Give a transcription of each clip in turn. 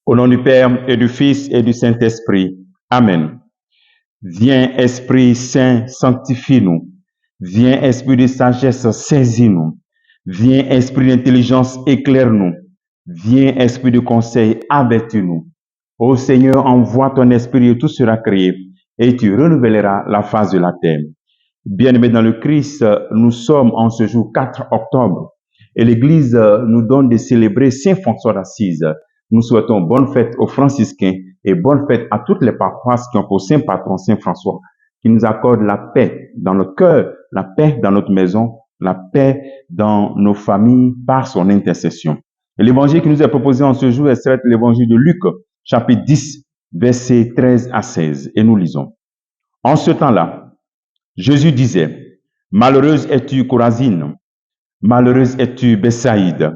Au nom du Père et du Fils et du Saint-Esprit. Amen. Viens, Esprit Saint, sanctifie-nous. Viens, Esprit de sagesse, saisis-nous. Viens, Esprit d'intelligence, éclaire-nous. Viens, Esprit de conseil, avertis-nous. Ô Seigneur, envoie ton Esprit et tout sera créé, et tu renouvelleras la face de la terre. Bien-aimés dans le Christ, nous sommes en ce jour 4 octobre, et l'Église nous donne de célébrer Saint François d'Assise. Nous souhaitons bonne fête aux franciscains et bonne fête à toutes les paroisses qui ont pour saint patron Saint François, qui nous accorde la paix dans notre cœur, la paix dans notre maison, la paix dans nos familles par son intercession. Et l'évangile qui nous est proposé en ce jour est certes l'évangile de Luc, chapitre 10, versets 13 à 16. Et nous lisons. En ce temps-là, Jésus disait, « Malheureuse es-tu, Chorazine, malheureuse es-tu, Bethsaïde,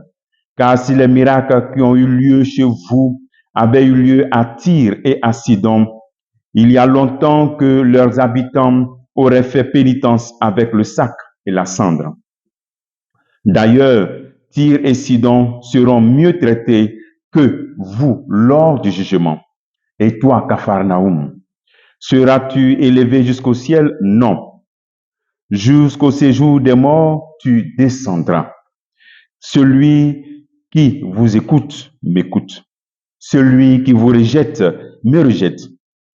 car si les miracles qui ont eu lieu chez vous avaient eu lieu à Tyr et à Sidon, il y a longtemps que leurs habitants auraient fait pénitence avec le sac et la cendre. D'ailleurs, Tyr et Sidon seront mieux traités que vous lors du jugement. Et toi, Capharnaüm, seras-tu élevé jusqu'au ciel? Non. Jusqu'au séjour des morts, tu descendras. Celui qui vous écoute, m'écoute. Celui qui vous rejette, me rejette.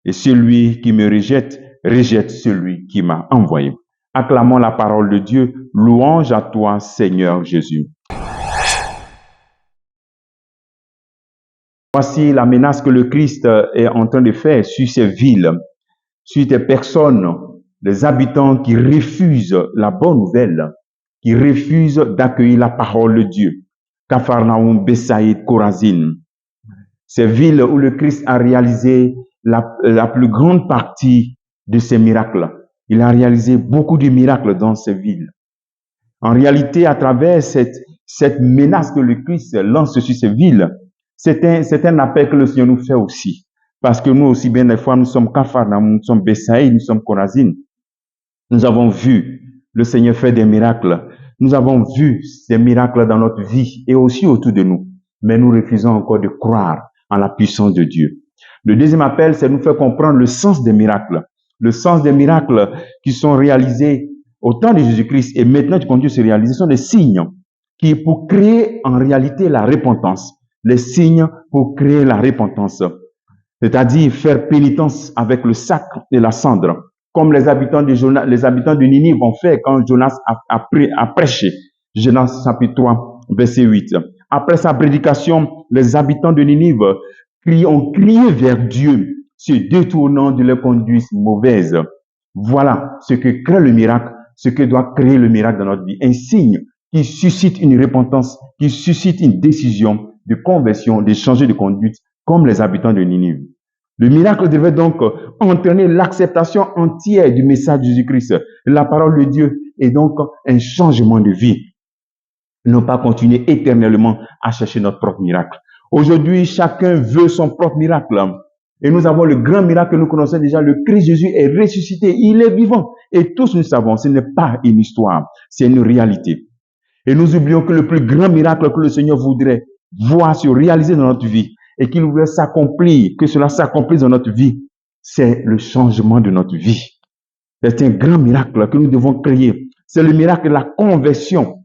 Et celui qui me rejette, rejette celui qui m'a envoyé. Acclamons la parole de Dieu. Louange à toi, Seigneur Jésus. Voici la menace que le Christ est en train de faire sur ces villes, sur des personnes, des habitants qui refusent la bonne nouvelle, qui refusent d'accueillir la parole de Dieu. Capharnaüm, Bethsaïde, Chorazine. Ces villes où le Christ a réalisé la plus grande partie de ses miracles. Il a réalisé beaucoup de miracles dans ces villes. En réalité, à travers cette menace que le Christ lance sur ces villes, c'est un appel que le Seigneur nous fait aussi. Parce que nous aussi, bien des fois, nous sommes Capharnaüm, nous sommes Bethsaïde, nous sommes Chorazine. Nous avons vu le Seigneur faire des miracles. Nous avons vu des miracles dans notre vie et aussi autour de nous. Mais nous refusons encore de croire en la puissance de Dieu. Le deuxième appel, c'est de nous faire comprendre le sens des miracles. Le sens des miracles qui sont réalisés au temps de Jésus-Christ et maintenant qui continuent de se réaliser sont des signes qui, pour créer en réalité la repentance. Les signes pour créer la repentance. C'est-à-dire faire pénitence avec le sac et la cendre. Comme les habitants de Ninive ont fait quand Jonas a prêché. Jonas chapitre 3, verset 8. Après sa prédication, les habitants de Ninive ont crié vers Dieu, se détournant de leurs conduites mauvaises. Voilà ce que crée le miracle, ce que doit créer le miracle dans notre vie. Un signe qui suscite une repentance, qui suscite une décision de conversion, de changer de conduite, comme les habitants de Ninive. Le miracle devait donc entraîner l'acceptation entière du message de Jésus-Christ, la parole de Dieu, et donc un changement de vie. Ne pas continuer éternellement à chercher notre propre miracle. Aujourd'hui, chacun veut son propre miracle. Et nous avons le grand miracle que nous connaissons déjà. Le Christ Jésus est ressuscité. Il est vivant. Et tous nous savons, ce n'est pas une histoire, c'est une réalité. Et nous oublions que le plus grand miracle que le Seigneur voudrait voir se réaliser dans notre vie et qu'il voudrait s'accomplir, que cela s'accomplisse dans notre vie, c'est le changement de notre vie. C'est un grand miracle que nous devons créer. C'est le miracle de la conversion.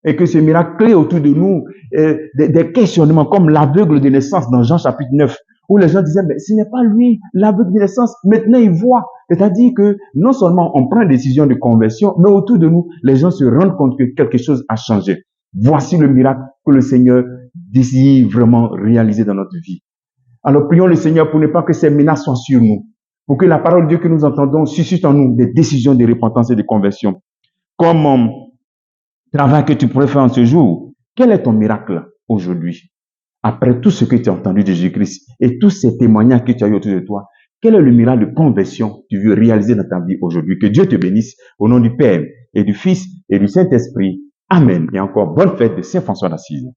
Et que ce miracle crée autour de nous des questionnements comme l'aveugle de naissance dans Jean chapitre 9, où les gens disaient, mais ce n'est pas lui, l'aveugle de naissance, maintenant il voit. C'est-à-dire que non seulement on prend une décision de conversion, mais autour de nous, les gens se rendent compte que quelque chose a changé. Voici le miracle que le Seigneur désire vraiment réaliser dans notre vie. Alors prions le Seigneur pour ne pas que ces menaces soient sur nous, pour que la parole de Dieu que nous entendons suscite en nous des décisions de repentance et de conversion. Comme travail que tu pourrais faire en ce jour, quel est ton miracle aujourd'hui? Après tout ce que tu as entendu de Jésus-Christ et tous ces témoignages que tu as eu autour de toi, Quel est le miracle de conversion que tu veux réaliser dans ta vie aujourd'hui? Que Dieu te bénisse au nom du Père et du Fils et du Saint-Esprit. Amen. Et encore bonne fête de Saint François d'Assise.